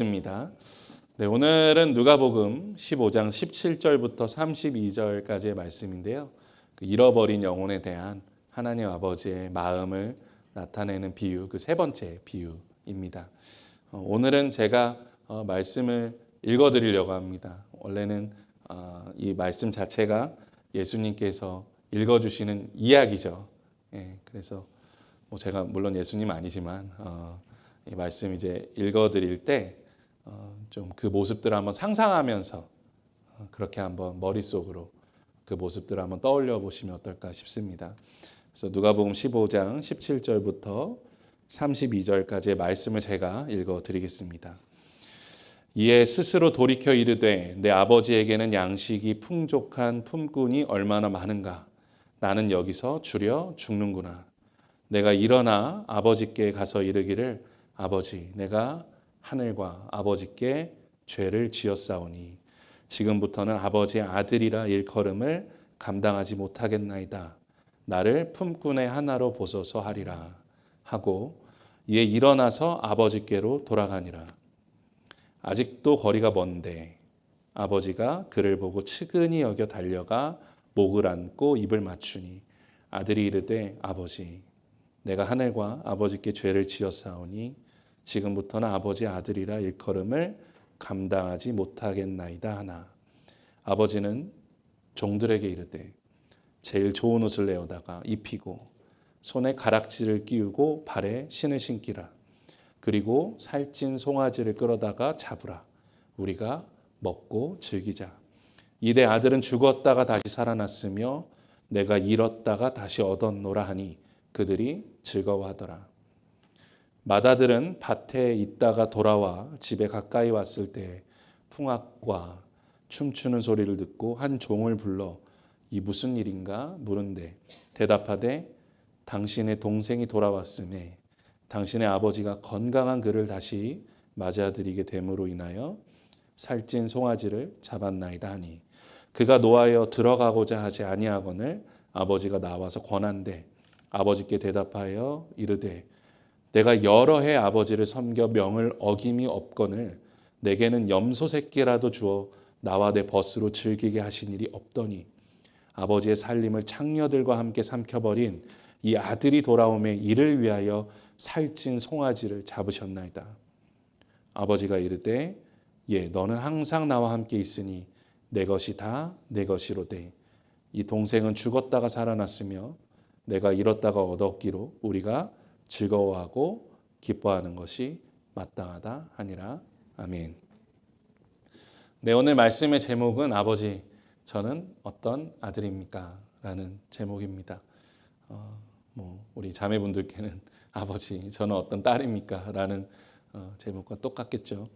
입니다. 네, 오늘은 누가복음 15장 17절부터 32절까지의 말씀인데요. 그 잃어버린 영혼에 대한 하나님 아버지의 마음을 나타내는 비유, 그 세 번째 비유입니다. 오늘은 제가 말씀을 읽어드리려고 합니다. 원래는 이 말씀 자체가 예수님께서 읽어주시는 이야기죠. 그래서 제가 물론 예수님 아니지만 이 말씀 이제 읽어드릴 때 좀 그 모습들을 한번 상상하면서 그렇게 한번 머릿속으로 그 모습들을 한번 떠올려 보시면 어떨까 싶습니다. 그래서 누가복음 15장 17절부터 32절까지의 말씀을 제가 읽어드리겠습니다. 이에 스스로 돌이켜 이르되 내 아버지에게는 양식이 풍족한 품꾼이 얼마나 많은가. 나는 여기서 주려 죽는구나. 내가 일어나 아버지께 가서 이르기를 아버지 내가 하늘과 아버지께 죄를 지었사오니 지금부터는 아버지의 아들이라 일컬음을 감당하지 못하겠나이다. 나를 품꾼의 하나로 보소서 하리라 하고 이에 일어나서 아버지께로 돌아가니라. 아직도 거리가 먼데 아버지가 그를 보고 측은히 여겨 달려가 목을 안고 입을 맞추니 아들이 이르되 아버지 내가 하늘과 아버지께 죄를 지었사오니 지금부터는 아버지의 아들이라 일컬음을 감당하지 못하겠나이다 하나 아버지는 종들에게 이르되 제일 좋은 옷을 내어다가 입히고 손에 가락지를 끼우고 발에 신을 신기라. 그리고 살찐 송아지를 끌어다가 잡으라. 우리가 먹고 즐기자. 이내 아들은 죽었다가 다시 살아났으며 내가 잃었다가 다시 얻었노라 하니 그들이 즐거워하더라. 맏아들은 밭에 있다가 돌아와 집에 가까이 왔을 때 풍악과 춤추는 소리를 듣고 한 종을 불러 이 무슨 일인가 물은데 대답하되 당신의 동생이 돌아왔음에 당신의 아버지가 건강한 그를 다시 맞아들이게 됨으로 인하여 살찐 송아지를 잡았나이다 하니 그가 노하여 들어가고자 하지 아니하거늘 아버지가 나와서 권한대 아버지께 대답하여 이르되 내가 여러 해 아버지를 섬겨 명을 어김이 없거늘 내게는 염소 새끼라도 주어 나와 내 벗으로 즐기게 하신 일이 없더니 아버지의 살림을 창녀들과 함께 삼켜버린 이 아들이 돌아오매 이를 위하여 살찐 송아지를 잡으셨나이다. 아버지가 이르되 예 너는 항상 나와 함께 있으니 내 것이 다 내 것이로되 이 동생은 죽었다가 살아났으며 내가 잃었다가 얻었기로 우리가 즐거워하고 기뻐하는 것이 마땅하다 하니라. 아멘. 네, 오늘 말씀의 제목은 아버지 저는 어떤 아들입니까? 라는 제목입니다. 우리 자매분들께는 아버지 저는 어떤 딸입니까? 라는 제목과 똑같겠죠.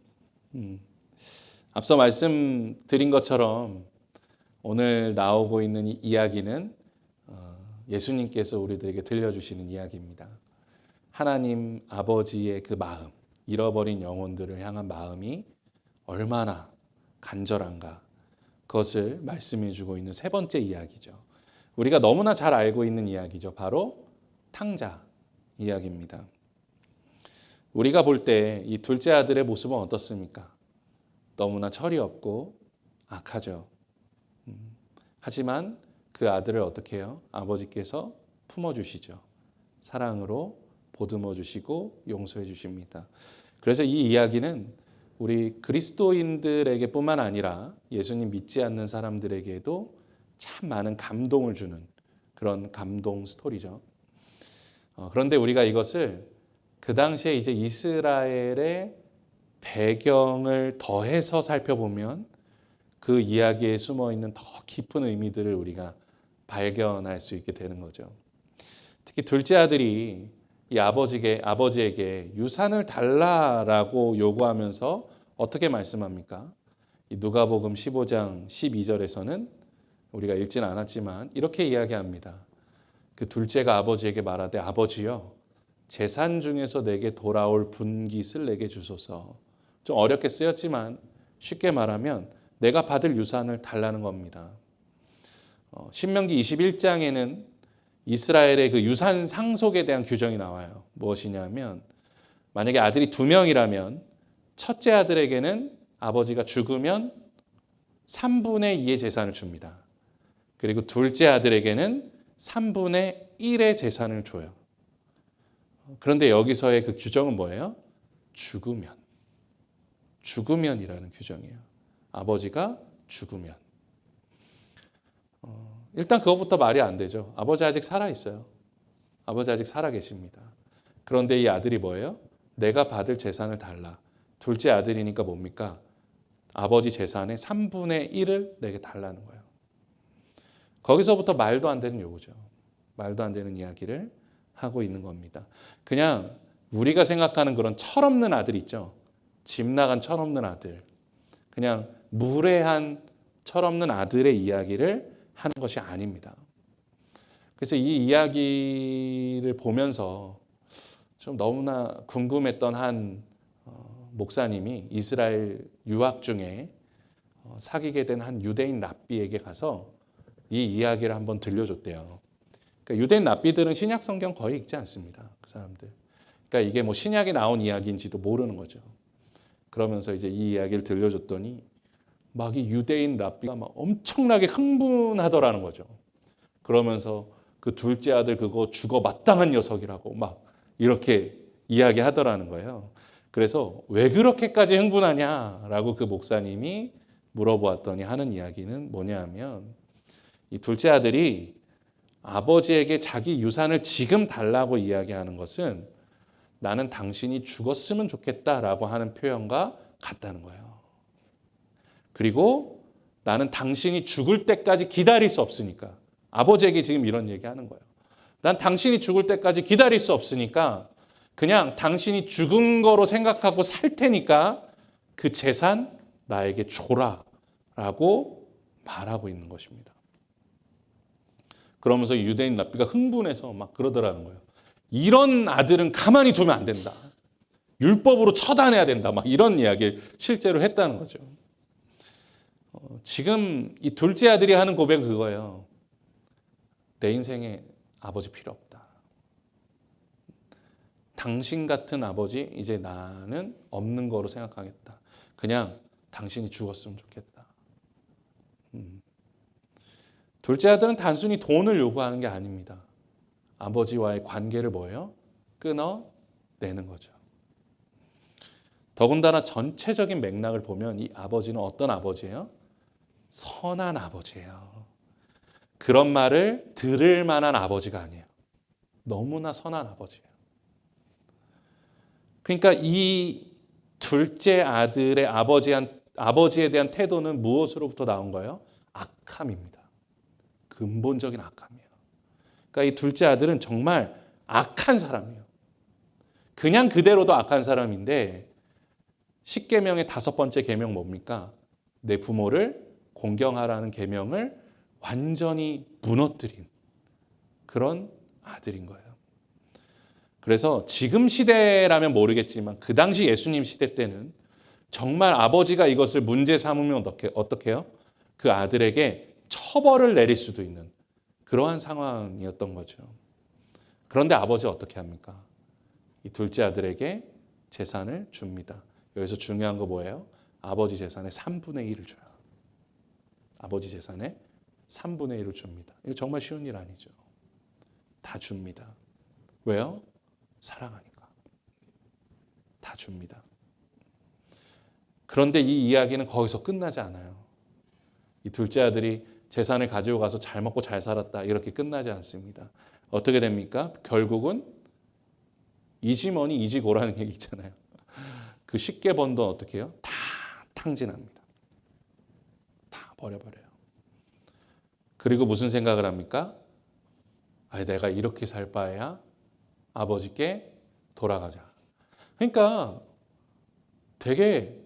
앞서 말씀드린 것처럼 오늘 나오고 있는 이 이야기는 예수님께서 우리들에게 들려주시는 이야기입니다. 하나님 아버지의 그 마음, 잃어버린 영혼들을 향한 마음이 얼마나 간절한가 그것을 말씀해 주고 있는 세 번째 이야기죠. 우리가 너무나 잘 알고 있는 이야기죠. 바로 탕자 이야기입니다. 우리가 볼 때 이 둘째 아들의 모습은 어떻습니까? 너무나 철이 없고 악하죠. 하지만 그 아들을 어떻게 해요? 아버지께서 품어주시죠. 사랑으로 보듬어 주시고 용서해 주십니다. 그래서 이 이야기는 우리 그리스도인들에게 뿐만 아니라 예수님 믿지 않는 사람들에게도 참 많은 감동을 주는 그런 감동 스토리죠. 그런데 우리가 이것을 그 당시에 이제 이스라엘의 배경을 더해서 살펴보면 그 이야기에 숨어 있는 더 깊은 의미들을 우리가 발견할 수 있게 되는 거죠. 특히 둘째 아들이 이 아버지에게 유산을 달라라고 요구하면서 어떻게 말씀합니까? 이 누가복음 15장 12절에서는 우리가 읽지는 않았지만 이렇게 이야기합니다. 그 둘째가 아버지에게 말하되 아버지여 재산 중에서 내게 돌아올 분깃을 내게 주소서. 좀 어렵게 쓰였지만 쉽게 말하면 내가 받을 유산을 달라는 겁니다. 신명기 21장에는 이스라엘의 그 유산 상속에 대한 규정이 나와요. 무엇이냐면 만약에 아들이 2명이라면 첫째 아들에게는 아버지가 죽으면 3분의 2의 재산을 줍니다. 그리고 둘째 아들에게는 3분의 1의 재산을 줘요. 그런데 여기서의 그 규정은 뭐예요? 죽으면이라는 규정이에요. 아버지가 죽으면. 일단 그것부터 말이 안 되죠. 아버지 아직 살아있어요. 아버지 아직 살아계십니다. 그런데 이 아들이 뭐예요? 내가 받을 재산을 달라. 둘째 아들이니까 뭡니까? 아버지 재산의 3분의 1을 내게 달라는 거예요. 거기서부터 말도 안 되는 요구죠. 말도 안 되는 이야기를 하고 있는 겁니다. 그냥 우리가 생각하는 그런 철없는 아들 있죠. 집 나간 철없는 아들. 그냥 무례한 철없는 아들의 이야기를 하는 것이 아닙니다. 그래서 이 이야기를 보면서 좀 너무나 궁금했던 한 목사님이 이스라엘 유학 중에 사귀게 된 한 유대인 랍비에게 가서 이 이야기를 한번 들려줬대요. 그러니까 유대인 랍비들은 신약 성경 거의 읽지 않습니다. 그 사람들. 그러니까 이게 뭐 신약에 나온 이야기인지도 모르는 거죠. 그러면서 이제 이 이야기를 들려줬더니 막 이 유대인 랍비가 막 엄청나게 흥분하더라는 거죠. 그러면서 그 둘째 아들 그거 죽어 마땅한 녀석이라고 막 이렇게 이야기하더라는 거예요. 그래서 왜 그렇게까지 흥분하냐라고 그 목사님이 물어보았더니 하는 이야기는 뭐냐 하면 이 둘째 아들이 아버지에게 자기 유산을 지금 달라고 이야기하는 것은 나는 당신이 죽었으면 좋겠다라고 하는 표현과 같다는 거예요. 그리고 나는 당신이 죽을 때까지 기다릴 수 없으니까 아버지에게 지금 이런 얘기하는 거예요. 난 당신이 죽을 때까지 기다릴 수 없으니까 그냥 당신이 죽은 거로 생각하고 살 테니까 그 재산 나에게 줘라라고 말하고 있는 것입니다. 그러면서 유대인 랍비가 흥분해서 막 그러더라는 거예요. 이런 아들은 가만히 두면 안 된다. 율법으로 처단해야 된다. 막 이런 이야기를 실제로 했다는 거죠. 지금 이 둘째 아들이 하는 고백은 그거예요. 내 인생에 아버지 필요 없다. 당신 같은 아버지 이제 나는 없는 거로 생각하겠다. 그냥 당신이 죽었으면 좋겠다. 둘째 아들은 단순히 돈을 요구하는 게 아닙니다. 아버지와의 관계를 뭐예요? 끊어내는 거죠. 더군다나 전체적인 맥락을 보면 이 아버지는 어떤 아버지예요? 선한 아버지예요. 그런 말을 들을 만한 아버지가 아니에요. 너무나 선한 아버지예요. 그러니까 이 둘째 아들의 아버지에 대한 태도는 무엇으로부터 나온 거예요? 악함입니다. 근본적인 악함이에요. 그러니까 이 둘째 아들은 정말 악한 사람이에요. 그냥 그대로도 악한 사람인데 10계명의 5번째 계명 뭡니까? 내 부모를 공경하라는 계명을 완전히 무너뜨린 그런 아들인 거예요. 그래서 지금 시대라면 모르겠지만 그 당시 예수님 시대 때는 정말 아버지가 이것을 문제 삼으면 어떻게 해요? 그 아들에게 처벌을 내릴 수도 있는 그러한 상황이었던 거죠. 그런데 아버지가 어떻게 합니까? 이 둘째 아들에게 재산을 줍니다. 여기서 중요한 거 뭐예요? 아버지 재산의 3분의 1을 줘요. 아버지 재산의 3분의 1을 줍니다. 이거 정말 쉬운 일 아니죠. 다 줍니다. 왜요? 사랑하니까. 다 줍니다. 그런데 이 이야기는 거기서 끝나지 않아요. 이 둘째 아들이 재산을 가지고 가서 잘 먹고 잘 살았다 이렇게 끝나지 않습니다. 어떻게 됩니까? 결국은 이지머니 이지고라는 얘기 있잖아요. 그 쉽게 번 돈 어떻게 해요? 다 탕진합니다. 다 버려버려요. 그리고 무슨 생각을 합니까? 내가 이렇게 살 바에야 아버지께 돌아가자. 그러니까 되게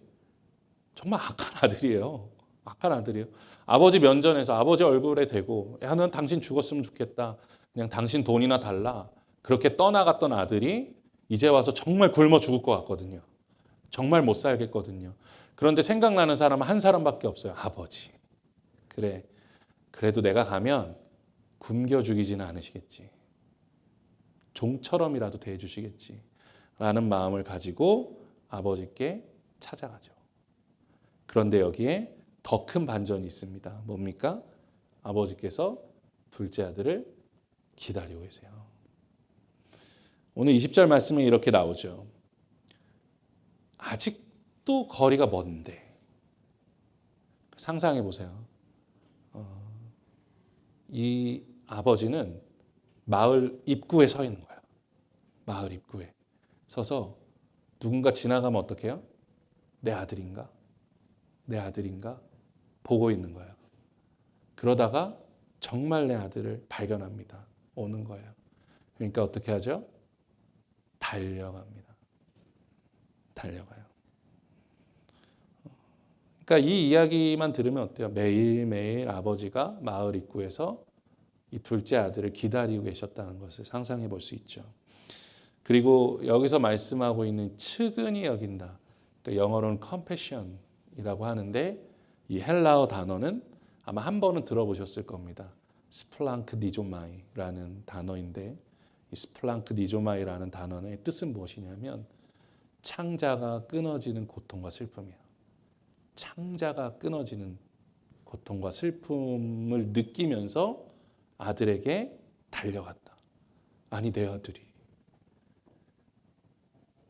정말 악한 아들이에요. 악한 아들이에요. 아버지 면전에서 아버지 얼굴에 대고 야, 넌 당신 죽었으면 좋겠다. 그냥 당신 돈이나 달라. 그렇게 떠나갔던 아들이 이제 와서 정말 굶어 죽을 것 같거든요. 정말 못 살겠거든요. 그런데 생각나는 사람은 한 사람밖에 없어요. 아버지. 그래. 그래도 내가 가면 굶겨 죽이지는 않으시겠지. 종처럼이라도 대해주시겠지. 라는 마음을 가지고 아버지께 찾아가죠. 그런데 여기에 더 큰 반전이 있습니다. 뭡니까? 아버지께서 둘째 아들을 기다리고 계세요. 오늘 20절 말씀에 이렇게 나오죠. 아직도 거리가 먼데. 상상해 보세요. 이 아버지는 마을 입구에 서 있는 거예요. 마을 입구에 서서 누군가 지나가면 어떻게 해요? 내 아들인가? 내 아들인가? 보고 있는 거예요. 그러다가 정말 내 아들을 발견합니다. 오는 거예요. 그러니까 어떻게 하죠? 달려갑니다. 달려가요. 그러니까 이 이야기만 들으면 어때요? 매일매일 아버지가 마을 입구에서 이 둘째 아들을 기다리고 계셨다는 것을 상상해 볼 수 있죠. 그리고 여기서 말씀하고 있는 측은히 여긴다. 그러니까 영어로는 compassion이라고 하는데 이 헬라어 단어는 아마 한 번은 들어보셨을 겁니다. 스플랑크니조마이라는 단어인데 이 스플랑크니조마이라는 단어의 뜻은 무엇이냐면 창자가 끊어지는 고통과 슬픔이에요. 창자가 끊어지는 고통과 슬픔을 느끼면서 아들에게 달려갔다. 아니 내 아들이,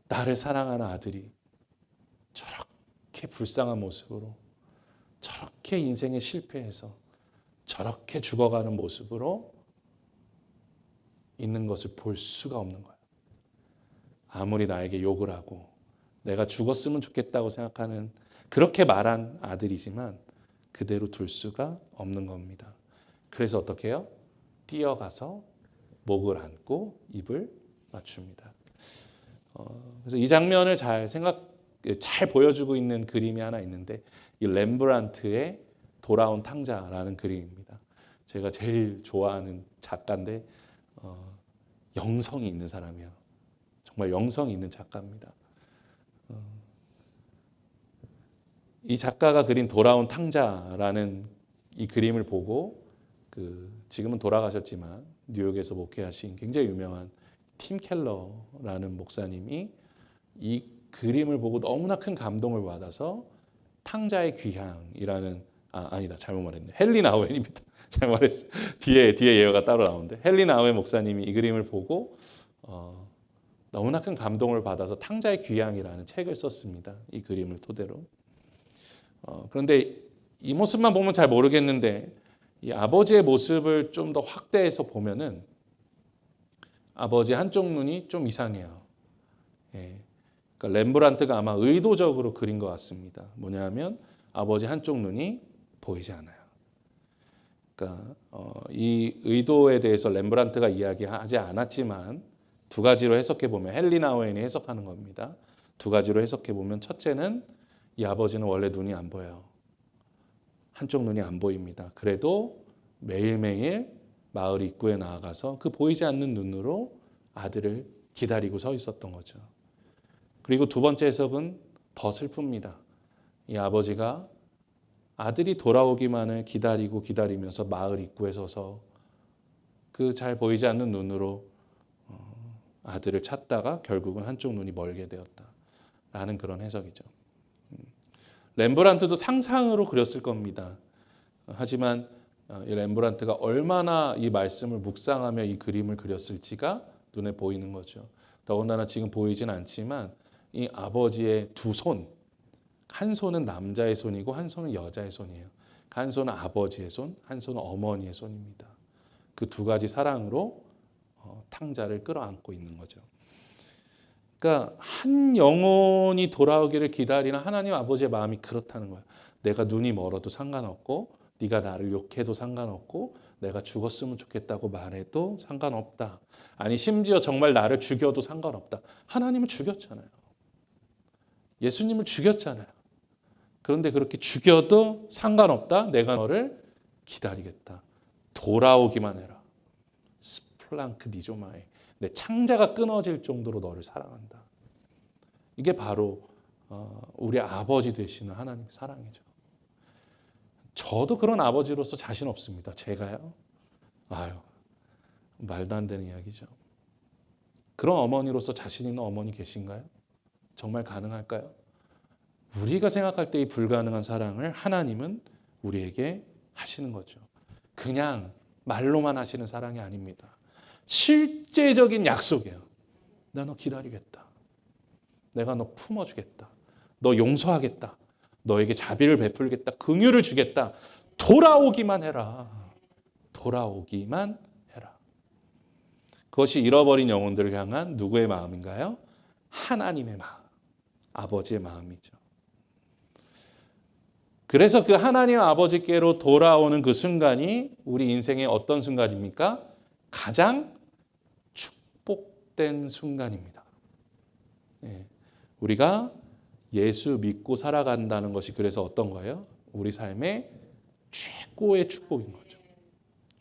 나를 사랑하는 아들이 저렇게 불쌍한 모습으로, 저렇게 인생에 실패해서 저렇게 죽어가는 모습으로 있는 것을 볼 수가 없는 거예요. 아무리 나에게 욕을 하고 내가 죽었으면 좋겠다고 생각하는 그렇게 말한 아들이지만 그대로 둘 수가 없는 겁니다. 그래서 어떻게 해요? 뛰어가서 목을 안고 입을 맞춥니다. 그래서 이 장면을 잘 보여주고 있는 그림이 하나 있는데 이 렘브란트의 돌아온 탕자라는 그림입니다. 제가 제일 좋아하는 작가인데 영성이 있는 사람이에요. 정말 영성이 있는 작가입니다. 이 작가가 그린 돌아온 탕자라는 이 그림을 보고 지금은 돌아가셨지만 뉴욕에서 목회하신 굉장히 유명한 팀 켈러라는 목사님이 이 그림을 보고 너무나 큰 감동을 받아서 탕자의 귀향이라는 아니다 잘못 말했네. 헨리 나우엔입니다. 잘못 말했어요. 뒤에 예어가 따로 나오는데 헨리 나우엔 목사님이 이 그림을 보고 너무나 큰 감동을 받아서 탕자의 귀향이라는 책을 썼습니다. 이 그림을 토대로. 그런데 이 모습만 보면 잘 모르겠는데 이 아버지의 모습을 좀 더 확대해서 보면은 아버지 한쪽 눈이 좀 이상해요. 예. 그러니까 렘브란트가 아마 의도적으로 그린 것 같습니다. 뭐냐면 아버지 한쪽 눈이 보이지 않아요. 그러니까 이 의도에 대해서 렘브란트가 이야기하지 않았지만 두 가지로 해석해 보면 헨리 나우엔이 해석하는 겁니다. 두 가지로 해석해 보면 첫째는 이 아버지는 원래 눈이 안 보여요. 한쪽 눈이 안 보입니다. 그래도 매일매일 마을 입구에 나아가서 그 보이지 않는 눈으로 아들을 기다리고 서 있었던 거죠. 그리고 두 번째 해석은 더 슬픕니다. 이 아버지가 아들이 돌아오기만을 기다리면서 마을 입구에 서서 그 잘 보이지 않는 눈으로 아들을 찾다가 결국은 한쪽 눈이 멀게 되었다라는 그런 해석이죠. 렘브란트도 상상으로 그렸을 겁니다. 하지만 이 렘브란트가 얼마나 이 말씀을 묵상하며 이 그림을 그렸을지가 눈에 보이는 거죠. 더군다나 지금 보이진 않지만 이 아버지의 두 손, 한 손은 남자의 손이고 한 손은 여자의 손이에요. 한 손은 아버지의 손, 한 손은 어머니의 손입니다. 그 두 가지 사랑으로 탕자를 끌어안고 있는 거죠. 그러니까 한 영혼이 돌아오기를 기다리는 하나님 아버지의 마음이 그렇다는 거예요. 내가 눈이 멀어도 상관없고 네가 나를 욕해도 상관없고 내가 죽었으면 좋겠다고 말해도 상관없다. 아니 심지어 정말 나를 죽여도 상관없다. 하나님을 죽였잖아요. 예수님을 죽였잖아요. 그런데 그렇게 죽여도 상관없다. 내가 너를 기다리겠다. 돌아오기만 해라. 스플랑크니조마이. 내 창자가 끊어질 정도로 너를 사랑한다. 이게 바로 우리 아버지 되시는 하나님의 사랑이죠. 저도 그런 아버지로서 자신 없습니다. 제가요? 말도 안 되는 이야기죠. 그런 어머니로서 자신 있는 어머니 계신가요? 정말 가능할까요? 우리가 생각할 때 이 불가능한 사랑을 하나님은 우리에게 하시는 거죠. 그냥 말로만 하시는 사랑이 아닙니다. 실제적인 약속이에요. 나 너 기다리겠다. 내가 너 품어주겠다. 너 용서하겠다. 너에게 자비를 베풀겠다. 긍휼을 주겠다. 돌아오기만 해라. 돌아오기만 해라. 그것이 잃어버린 영혼들을 향한 누구의 마음인가요? 하나님의 마음. 아버지의 마음이죠. 그래서 그 하나님 아버지께로 돌아오는 그 순간이 우리 인생의 어떤 순간입니까? 가장 축복된 순간입니다. 우리가 예수 믿고 살아간다는 것이 그래서 어떤 거예요? 우리 삶의 최고의 축복인 거죠.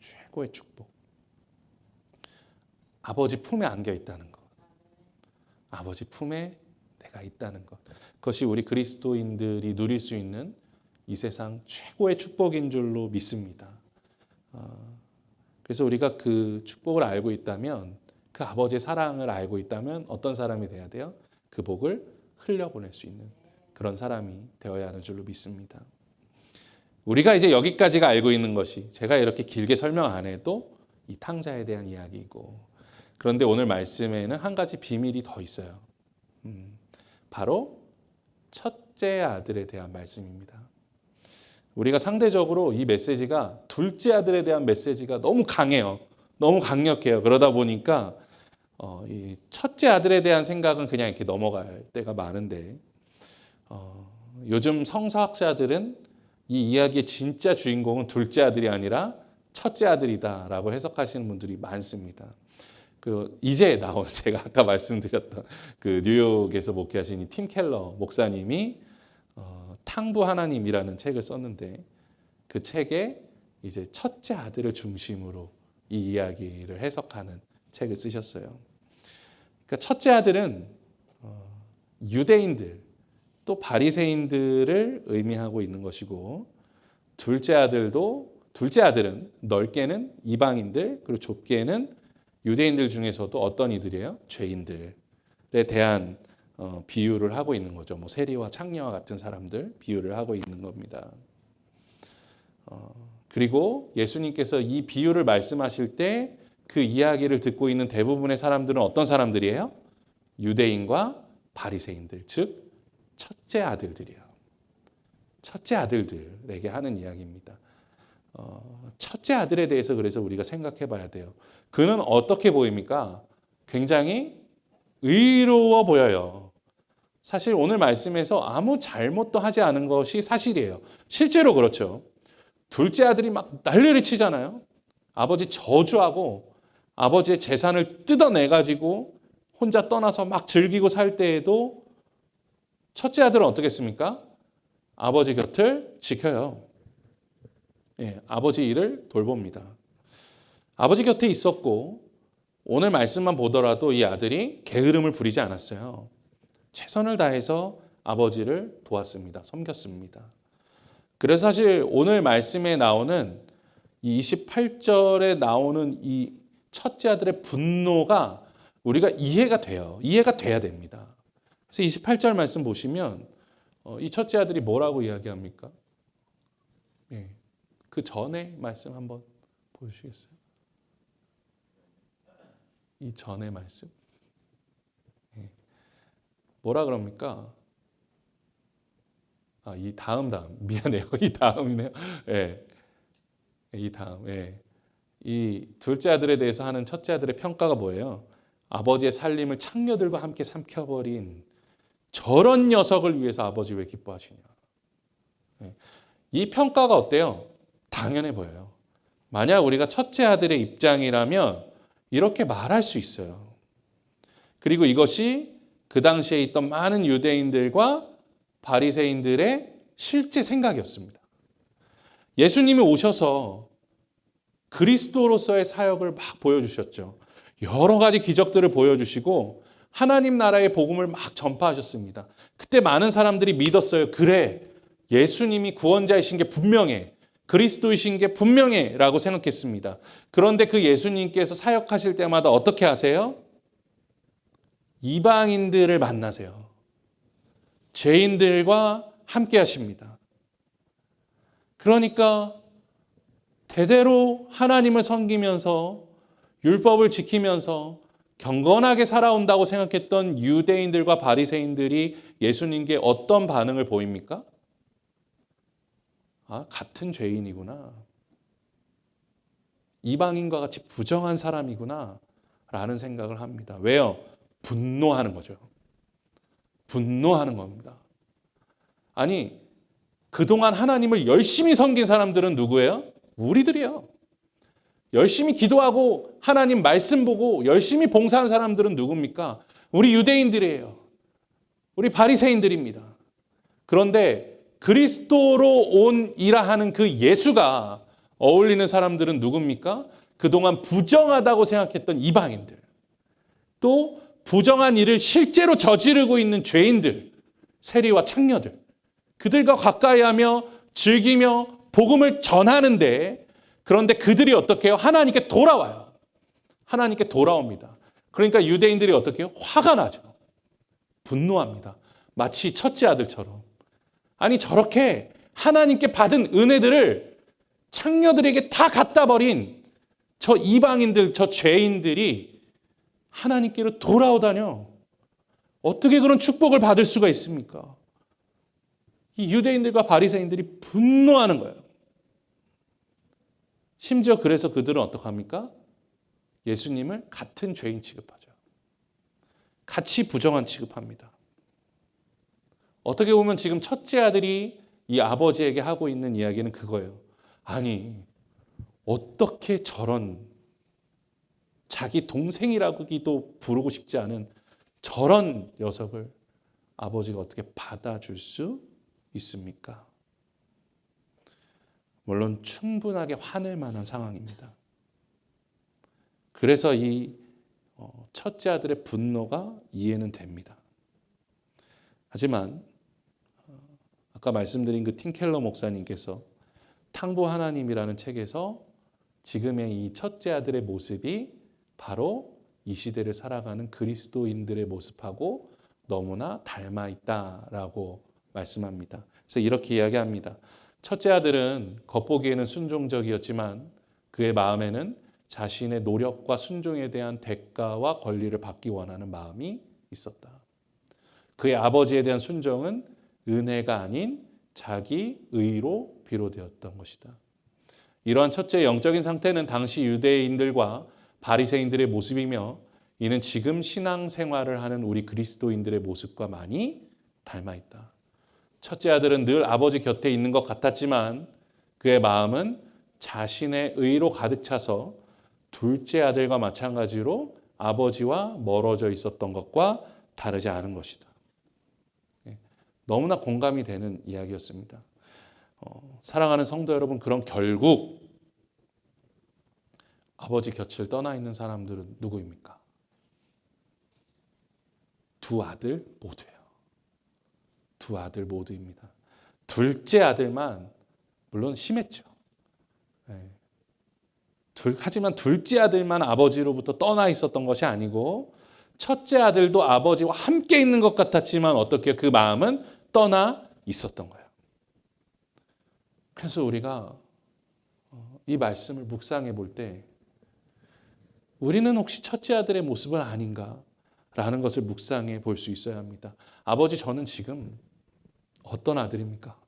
최고의 축복. 아버지 품에 안겨 있다는 것. 아버지 품에 내가 있다는 것. 그것이 우리 그리스도인들이 누릴 수 있는 이 세상 최고의 축복인 줄로 믿습니다. 그래서 우리가 그 축복을 알고 있다면, 그 아버지의 사랑을 알고 있다면 어떤 사람이 돼야 돼요? 그 복을 흘려보낼 수 있는 그런 사람이 되어야 하는 줄로 믿습니다. 우리가 이제 여기까지가 알고 있는 것이, 제가 이렇게 길게 설명 안 해도 이 탕자에 대한 이야기이고, 그런데 오늘 말씀에는 한 가지 비밀이 더 있어요. 바로 첫째 아들에 대한 말씀입니다. 우리가 상대적으로 이 메시지가 둘째 아들에 대한 메시지가 너무 강해요. 너무 강력해요. 그러다 보니까 이 첫째 아들에 대한 생각은 그냥 이렇게 넘어갈 때가 많은데, 요즘 성서학자들은 이 이야기의 진짜 주인공은 둘째 아들이 아니라 첫째 아들이다라고 해석하시는 분들이 많습니다. 이제 나온, 제가 아까 말씀드렸던 그 뉴욕에서 목회하신 이 팀 켈러 목사님이 탕부 하나님이라는 책을 썼는데, 그 책에 이제 첫째 아들을 중심으로 이 이야기를 해석하는 책을 쓰셨어요. 그러니까 첫째 아들은 유대인들 또 바리새인들을 의미하고 있는 것이고, 둘째 아들은 넓게는 이방인들, 그리고 좁게는 유대인들 중에서도 어떤 이들이에요? 죄인들에 대한 비유를 하고 있는 거죠. 뭐 세리와 창녀와 같은 사람들 비유를 하고 있는 겁니다. 그리고 예수님께서 이 비유를 말씀하실 때 그 이야기를 듣고 있는 대부분의 사람들은 어떤 사람들이에요? 유대인과 바리새인들, 즉 첫째 아들들이에요. 첫째 아들들에게 하는 이야기입니다. 첫째 아들에 대해서 그래서 우리가 생각해 봐야 돼요. 그는 어떻게 보입니까? 굉장히 의로워 보여요. 사실 오늘 말씀에서 아무 잘못도 하지 않은 것이 사실이에요. 실제로 그렇죠. 둘째 아들이 막 난리를 치잖아요. 아버지 저주하고 아버지의 재산을 뜯어내가지고 혼자 떠나서 막 즐기고 살 때에도 첫째 아들은 어떻게 했습니까? 아버지 곁을 지켜요. 아버지 일을 돌봅니다. 아버지 곁에 있었고, 오늘 말씀만 보더라도 이 아들이 게으름을 부리지 않았어요. 최선을 다해서 아버지를 도왔습니다. 섬겼습니다. 그래서 사실 오늘 말씀에 나오는 이 28절에 나오는 이 첫째 아들의 분노가 우리가 이해가 돼요. 이해가 돼야 됩니다. 그래서 28절 말씀 보시면 이 첫째 아들이 뭐라고 이야기합니까? 그 전에 말씀 한번 보여주시겠어요? 이 전의 말씀. 뭐라 그럽니까? 이 다음. 미안해요. 이 다음이네요. 이 다음. 이 둘째 아들에 대해서 하는 첫째 아들의 평가가 뭐예요? 아버지의 살림을 창녀들과 함께 삼켜버린 저런 녀석을 위해서 아버지 왜 기뻐하시냐. 이 평가가 어때요? 당연해 보여요. 만약 우리가 첫째 아들의 입장이라면 이렇게 말할 수 있어요. 그리고 이것이 그 당시에 있던 많은 유대인들과 바리새인들의 실제 생각이었습니다. 예수님이 오셔서 그리스도로서의 사역을 막 보여주셨죠. 여러 가지 기적들을 보여주시고 하나님 나라의 복음을 막 전파하셨습니다. 그때 많은 사람들이 믿었어요. 그래, 예수님이 구원자이신 게 분명해. 그리스도이신 게 분명해 라고 생각했습니다. 그런데 그 예수님께서 사역하실 때마다 어떻게 하세요? 이방인들을 만나세요. 죄인들과 함께 하십니다. 그러니까 대대로 하나님을 섬기면서 율법을 지키면서 경건하게 살아온다고 생각했던 유대인들과 바리새인들이 예수님께 어떤 반응을 보입니까? 아, 같은 죄인이구나. 이방인과 같이 부정한 사람이구나 라는 생각을 합니다. 왜요? 분노하는 거죠. 분노하는 겁니다. 아니, 그동안 하나님을 열심히 섬긴 사람들은 누구예요? 우리들이요. 열심히 기도하고 하나님 말씀 보고 열심히 봉사한 사람들은 누굽니까? 우리 유대인들이에요. 우리 바리새인들입니다. 그런데 그리스도로 온 이라 하는 그 예수가 어울리는 사람들은 누굽니까? 그동안 부정하다고 생각했던 이방인들, 또 부정한 일을 실제로 저지르고 있는 죄인들, 세리와 창녀들, 그들과 가까이 하며 즐기며 복음을 전하는데, 그런데 그들이 어떻게 해요? 하나님께 돌아와요. 하나님께 돌아옵니다. 그러니까 유대인들이 어떻게 해요? 화가 나죠. 분노합니다. 마치 첫째 아들처럼. 아니, 저렇게 하나님께 받은 은혜들을 창녀들에게 다 갖다 버린 저 이방인들, 저 죄인들이 하나님께로 돌아오다뇨. 어떻게 그런 축복을 받을 수가 있습니까? 이 유대인들과 바리새인들이 분노하는 거예요. 심지어 그래서 그들은 어떡합니까? 예수님을 같은 죄인 취급하죠. 같이 부정한 취급합니다. 어떻게 보면 지금 첫째 아들이 이 아버지에게 하고 있는 이야기는 그거예요. 아니, 어떻게 저런 자기 동생이라고도 부르고 싶지 않은 저런 녀석을 아버지가 어떻게 받아줄 수 있습니까? 물론 충분하게 화낼 만한 상황입니다. 그래서 이 첫째 아들의 분노가 이해는 됩니다. 하지만 아까 말씀드린 그 팀켈러 목사님께서 탕보 하나님이라는 책에서 지금의 이 첫째 아들의 모습이 바로 이 시대를 살아가는 그리스도인들의 모습하고 너무나 닮아 있다라고 말씀합니다. 그래서 이렇게 이야기합니다. 첫째 아들은 겉보기에는 순종적이었지만 그의 마음에는 자신의 노력과 순종에 대한 대가와 권리를 받기 원하는 마음이 있었다. 그의 아버지에 대한 순종은 은혜가 아닌 자기 의로 비롯되었던 것이다. 이러한 첫째의 영적인 상태는 당시 유대인들과 바리새인들의 모습이며 이는 지금 신앙생활을 하는 우리 그리스도인들의 모습과 많이 닮아 있다. 첫째 아들은 늘 아버지 곁에 있는 것 같았지만 그의 마음은 자신의 의로 가득 차서 둘째 아들과 마찬가지로 아버지와 멀어져 있었던 것과 다르지 않은 것이다. 너무나 공감이 되는 이야기였습니다. 사랑하는 성도 여러분, 그럼 결국 아버지 곁을 떠나 있는 사람들은 누구입니까? 두 아들 모두예요. 두 아들 모두입니다. 둘째 아들만 물론 심했죠. 하지만 둘째 아들만 아버지로부터 떠나 있었던 것이 아니고 첫째 아들도 아버지와 함께 있는 것 같았지만 어떻게 그 마음은 떠나 있었던 거예요. 그래서 우리가 이 말씀을 묵상해 볼 때 우리는 혹시 첫째 아들의 모습은 아닌가라는 것을 묵상해 볼 수 있어야 합니다. 아버지, 저는 지금 어떤 아들입니까?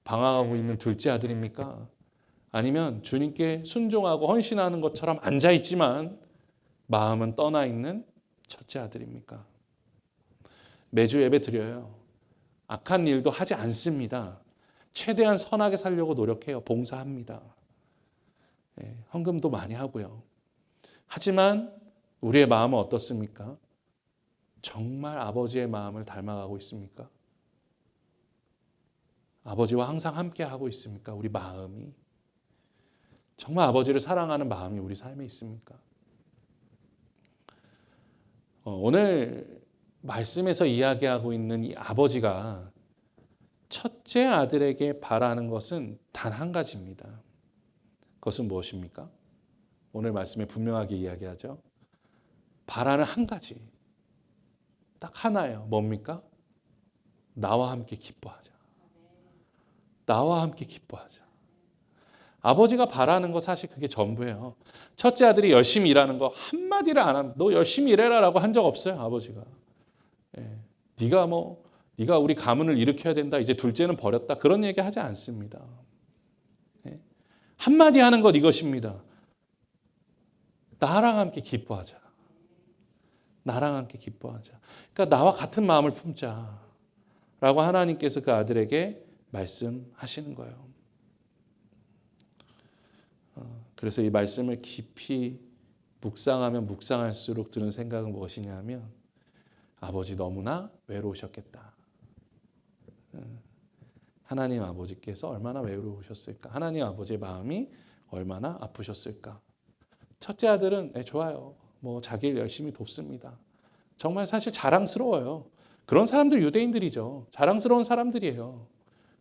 방황하고 있는 둘째 아들입니까? 아니면 주님께 순종하고 헌신하는 것처럼 앉아있지만 마음은 떠나 있는 첫째 아들입니까? 매주 예배 드려요. 악한 일도 하지 않습니다. 최대한 선하게 살려고 노력해요. 봉사합니다. 헌금도 많이 하고요. 하지만 우리의 마음은 어떻습니까? 정말 아버지의 마음을 닮아가고 있습니까? 아버지와 항상 함께 하고 있습니까? 우리 마음이. 정말 아버지를 사랑하는 마음이 우리 삶에 있습니까? 오늘 말씀에서 이야기하고 있는 이 아버지가 첫째 아들에게 바라는 것은 단 한 가지입니다. 그것은 무엇입니까? 오늘 말씀에 분명하게 이야기하죠. 바라는 한 가지. 딱 하나예요. 뭡니까? 나와 함께 기뻐하자. 나와 함께 기뻐하자. 아버지가 바라는 거 사실 그게 전부예요. 첫째 아들이 열심히 일하는 거 한마디를 안 하면 너 열심히 일해라라고 한 적 없어요. 아버지가. 예. 네가 우리 가문을 일으켜야 된다. 이제 둘째는 버렸다. 그런 얘기 하지 않습니다. 예. 한마디 하는 것 이것입니다. 나랑 함께 기뻐하자. 나랑 함께 기뻐하자. 그러니까 나와 같은 마음을 품자. 라고 하나님께서 그 아들에게 말씀하시는 거예요. 그래서 이 말씀을 깊이 묵상하면 묵상할수록 드는 생각은 무엇이냐면 아버지 너무나 외로우셨겠다. 하나님 아버지께서 얼마나 외로우셨을까? 하나님 아버지의 마음이 얼마나 아프셨을까? 첫째 아들은 좋아요. 자기 일 열심히 돕습니다. 정말 사실 자랑스러워요. 그런 사람들 유대인들이죠. 자랑스러운 사람들이에요.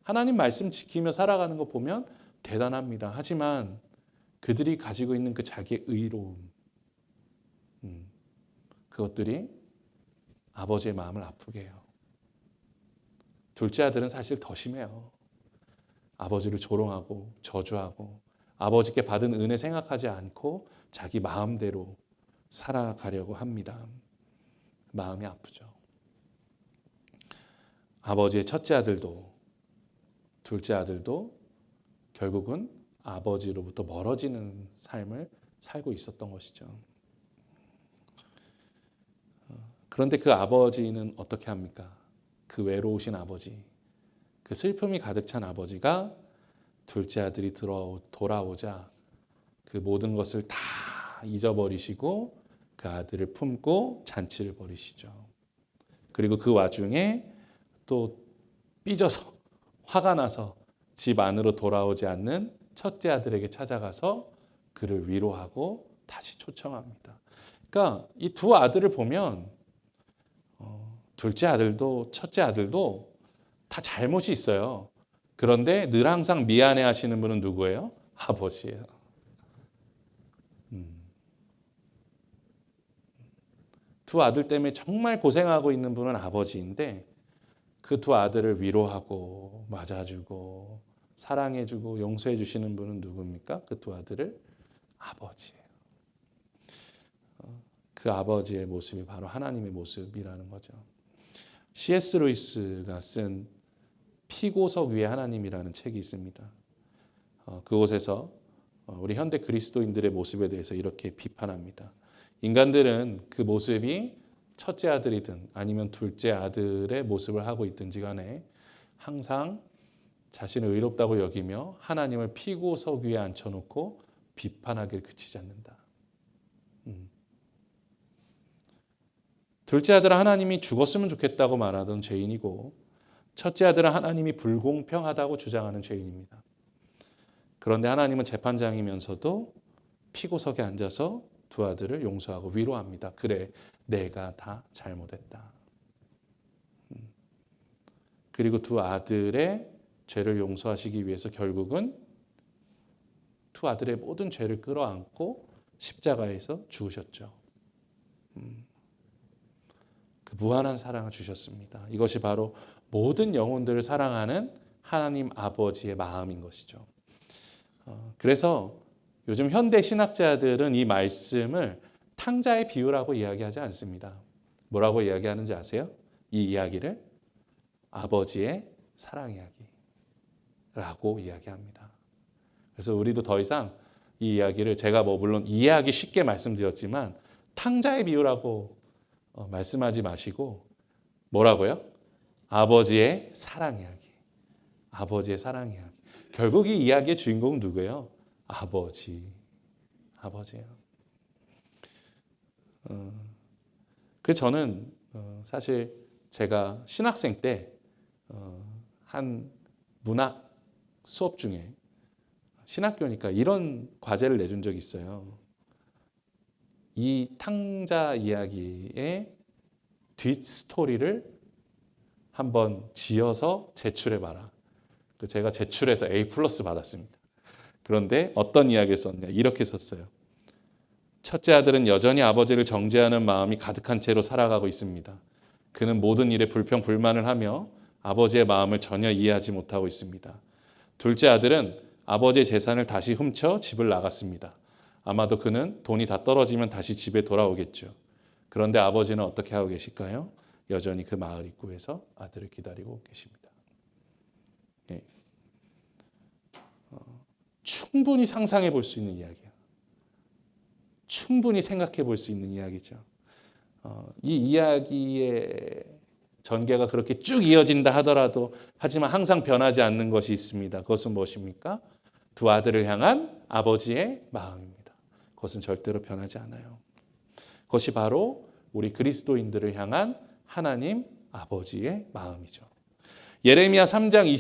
하나님 말씀 지키며 살아가는 거 보면 대단합니다. 하지만 그들이 가지고 있는 그 자기의 의로움, 그것들이 아버지의 마음을 아프게 해요. 둘째 아들은 사실 더 심해요. 아버지를 조롱하고 저주하고 아버지께 받은 은혜 생각하지 않고 자기 마음대로 살아가려고 합니다. 마음이 아프죠. 아버지의 첫째 아들도 둘째 아들도 결국은 아버지로부터 멀어지는 삶을 살고 있었던 것이죠. 그런데 그 아버지는 어떻게 합니까? 그 외로우신 아버지, 그 슬픔이 가득 찬 아버지가 둘째 아들이 돌아오자 그 모든 것을 다 잊어버리시고 그 아들을 품고 잔치를 벌이시죠. 그리고 그 와중에 또 삐져서 화가 나서 집 안으로 돌아오지 않는 첫째 아들에게 찾아가서 그를 위로하고 다시 초청합니다. 그러니까 이 두 아들을 보면 둘째 아들도 첫째 아들도 다 잘못이 있어요. 그런데 늘 항상 미안해 하시는 분은 누구예요? 아버지예요. 두 아들 때문에 정말 고생하고 있는 분은 아버지인데 그 두 아들을 위로하고 맞아주고 사랑해주고 용서해주시는 분은 누굽니까? 그 두 아들을 아버지예요. 그 아버지의 모습이 바로 하나님의 모습이라는 거죠. C.S. 루이스가 쓴 피고석 위에 하나님이라는 책이 있습니다. 그곳에서 우리 현대 그리스도인들의 모습에 대해서 이렇게 비판합니다. 인간들은 그 모습이 첫째 아들이든 아니면 둘째 아들의 모습을 하고 있든지 간에 항상 자신을 의롭다고 여기며 하나님을 피고석 위에 앉혀놓고 비판하기를 그치지 않는다. 둘째 아들은 하나님이 죽었으면 좋겠다고 말하던 죄인이고 첫째 아들은 하나님이 불공평하다고 주장하는 죄인입니다. 그런데 하나님은 재판장이면서도 피고석에 앉아서 두 아들을 용서하고 위로합니다. 그래, 내가 다 잘못했다. 그리고 두 아들의 죄를 용서하시기 위해서 결국은 두 아들의 모든 죄를 끌어안고 십자가에서 죽으셨죠. 그 무한한 사랑을 주셨습니다. 이것이 바로 모든 영혼들을 사랑하는 하나님 아버지의 마음인 것이죠. 그래서 요즘 현대 신학자들은 이 말씀을 탕자의 비유라고 이야기하지 않습니다. 뭐라고 이야기하는지 아세요? 이 이야기를 아버지의 사랑 이야기라고 이야기합니다. 그래서 우리도 더 이상 이 이야기를 제가 물론 이해하기 쉽게 말씀드렸지만 탕자의 비유라고 말씀하지 마시고 뭐라고요? 아버지의 사랑 이야기. 아버지의 사랑 이야기. 결국 이 이야기의 주인공은 누구예요? 아버지예요. 그래서 저는 사실 제가 신학생 때 한 문학 수업 중에 신학교니까 이런 과제를 내준 적이 있어요. 이 탕자 이야기의 뒷스토리를 한번 지어서 제출해봐라. 제가 제출해서 A+ 받았습니다. 그런데 어떤 이야기를 썼냐 이렇게 썼어요. 첫째 아들은 여전히 아버지를 정죄하는 마음이 가득한 채로 살아가고 있습니다. 그는 모든 일에 불평불만을 하며 아버지의 마음을 전혀 이해하지 못하고 있습니다. 둘째 아들은 아버지의 재산을 다시 훔쳐 집을 나갔습니다. 아마도 그는 돈이 다 떨어지면 다시 집에 돌아오겠죠. 그런데 아버지는 어떻게 하고 계실까요? 여전히 그 마을 입구에서 아들을 기다리고 계십니다. 예. 충분히 상상해 볼 수 있는 이야기예요. 충분히 생각해 볼 수 있는 이야기죠. 이 이야기의 전개가 그렇게 쭉 이어진다 하더라도 하지만 항상 변하지 않는 것이 있습니다. 그것은 무엇입니까? 두 아들을 향한 아버지의 마음입니다. 그것은 절대로 변하지 않아요. 그것이 바로 우리 그리스도인들을 향한 하나님 아버지의 마음이죠. 예레미야 3장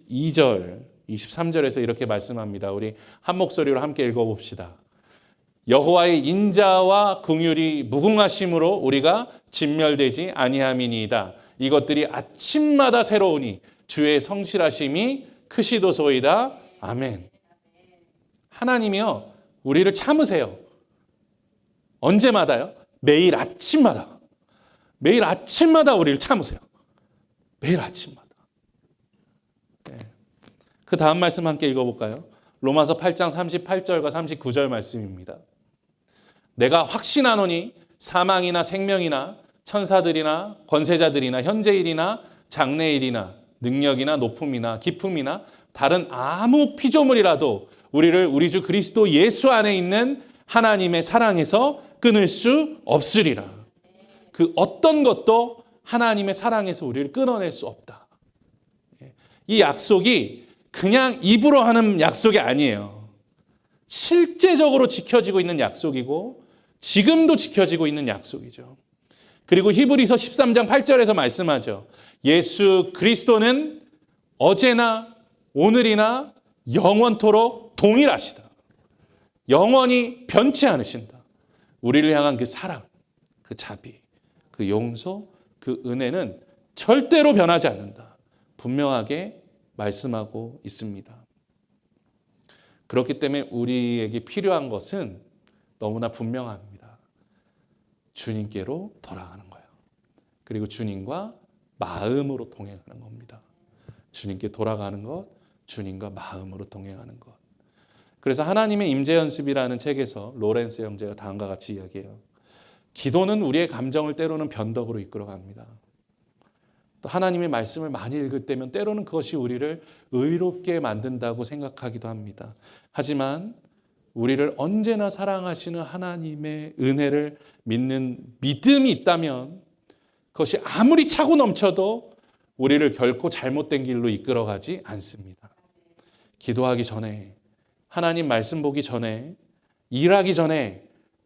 22절, 23절에서 이렇게 말씀합니다. 우리 한 목소리로 함께 읽어봅시다. 여호와의 인자와 긍휼이 무궁하심으로 우리가 진멸되지 아니함이니이다. 이것들이 아침마다 새로우니 주의 성실하심이 크시도소이다. 아멘. 하나님이요, 우리를 참으세요. 언제마다요? 매일 아침마다. 매일 아침마다 우리를 참으세요. 매일 아침마다. 네. 그 다음 말씀 함께 읽어볼까요? 로마서 8장 38절과 39절 말씀입니다. 내가 확신하노니 사망이나 생명이나 천사들이나 권세자들이나 현재일이나 장래일이나 능력이나 높음이나 깊음이나 다른 아무 피조물이라도 우리를 우리 주 그리스도 예수 안에 있는 하나님의 사랑에서 끊을 수 없으리라. 그 어떤 것도 하나님의 사랑에서 우리를 끊어낼 수 없다. 이 약속이 그냥 입으로 하는 약속이 아니에요. 실제적으로 지켜지고 있는 약속이고 지금도 지켜지고 있는 약속이죠. 그리고 히브리서 13장 8절에서 말씀하죠. 예수 그리스도는 어제나 오늘이나 영원토록 동일하시다. 영원히 변치 않으신다. 우리를 향한 그 사랑, 그 자비, 그 용서, 그 은혜는 절대로 변하지 않는다. 분명하게 말씀하고 있습니다. 그렇기 때문에 우리에게 필요한 것은 너무나 분명합니다. 주님께로 돌아가는 거예요. 그리고 주님과 마음으로 동행하는 겁니다. 주님께 돌아가는 것, 주님과 마음으로 동행하는 것. 그래서 하나님의 임재 연습이라는 책에서 로렌스 형제가 다음과 같이 이야기해요. 기도는 우리의 감정을 때로는 변덕으로 이끌어갑니다. 또 하나님의 말씀을 많이 읽을 때면 때로는 그것이 우리를 의롭게 만든다고 생각하기도 합니다. 하지만 우리를 언제나 사랑하시는 하나님의 은혜를 믿는 믿음이 있다면 그것이 아무리 차고 넘쳐도 우리를 결코 잘못된 길로 이끌어가지 않습니다. 기도하기 전에, 하나님 말씀 보기 전에, 일하기 전에,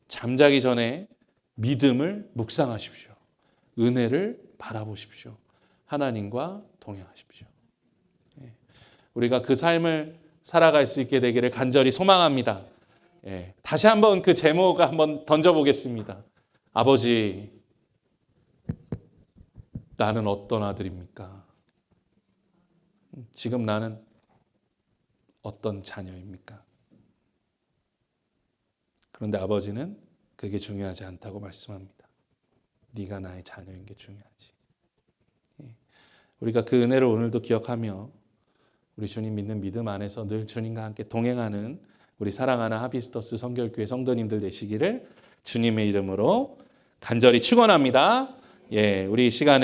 잠자기 전에 믿음을 묵상하십시오. 은혜를 바라보십시오. 하나님과 동행하십시오. 우리가 그 삶을 살아갈 수 있게 되기를 간절히 소망합니다. 다시 한번 그 제목을 한번 던져보겠습니다. 아버지, 나는 어떤 아들입니까? 지금 나는 어떤 자녀입니까? 그런데 아버지는 그게 중요하지 않다고 말씀합니다. 네가 나의 자녀인 게 중요하지. 우리가 그 은혜를 오늘도 기억하며 우리 주님 믿는 믿음 안에서 늘 주님과 함께 동행하는 우리 사랑하는 하비스터스 성결교회 성도님들 되시기를 주님의 이름으로 간절히 축원합니다. 우리 시간에